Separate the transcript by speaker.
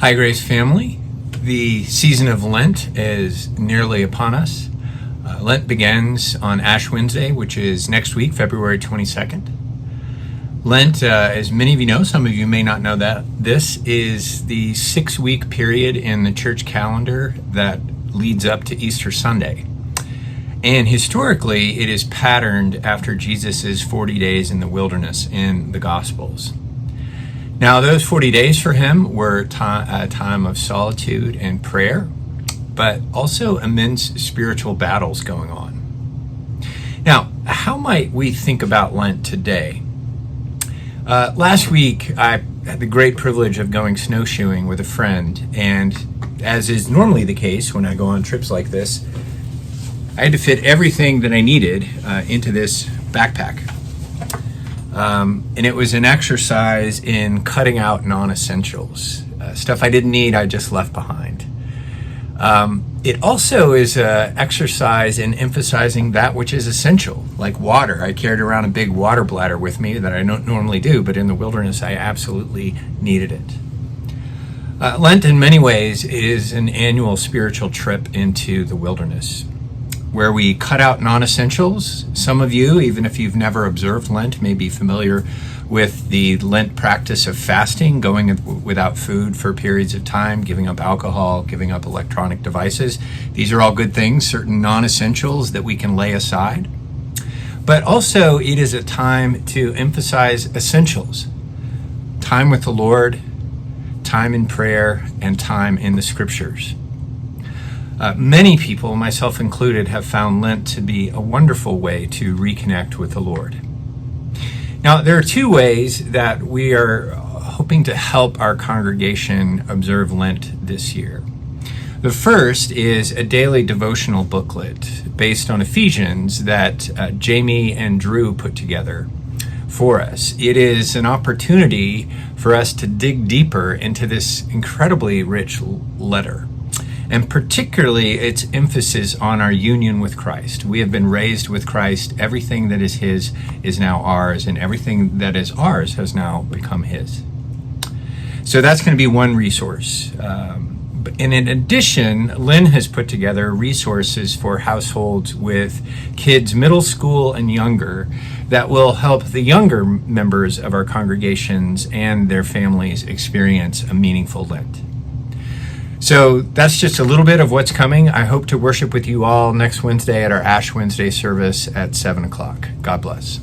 Speaker 1: Hi, Grace family. The season of Lent is nearly upon us. Lent begins on Ash Wednesday, which is next week, February 22nd. Lent, as many of you know, some of you may not know that, this is the 6-week period in the church calendar that leads up to Easter Sunday. And historically, it is patterned after Jesus' 40 days in the wilderness in the Gospels. Now, those 40 days for him were a time of solitude and prayer, but also immense spiritual battles going on. Now, how might we think about Lent today? Last week, I had the great privilege of going snowshoeing with a friend, and as is normally the case when I go on trips like this, I had to fit everything that I needed into this backpack. And it was an exercise in cutting out non-essentials. Stuff I didn't need, I just left behind. It also is an exercise in emphasizing that which is essential, like water. I carried around a big water bladder with me that I don't normally do, but in the wilderness I absolutely needed it. Lent in many ways is an annual spiritual trip into the wilderness, where we cut out non-essentials. Some of you, even if you've never observed Lent, may be familiar with the Lent practice of fasting, going without food for periods of time, giving up alcohol, giving up electronic devices. These are all good things, certain non-essentials that we can lay aside. But also, it is a time to emphasize essentials. Time with the Lord, time in prayer, and time in the Scriptures. Many people, myself included, have found Lent to be a wonderful way to reconnect with the Lord. Now, there are two ways that we are hoping to help our congregation observe Lent this year. The first is a daily devotional booklet based on Ephesians that Jamie and Drew put together for us. It is an opportunity for us to dig deeper into this incredibly rich letter, and particularly its emphasis on our union with Christ. We have been raised with Christ. Everything that is his is now ours, and everything that is ours has now become his. So that's going to be one resource. And in addition, Lynn has put together resources for households with kids middle school and younger that will help the younger members of our congregations and their families experience a meaningful Lent. So that's just a little bit of what's coming. I hope to worship with you all next Wednesday at our Ash Wednesday service at 7 o'clock. God bless.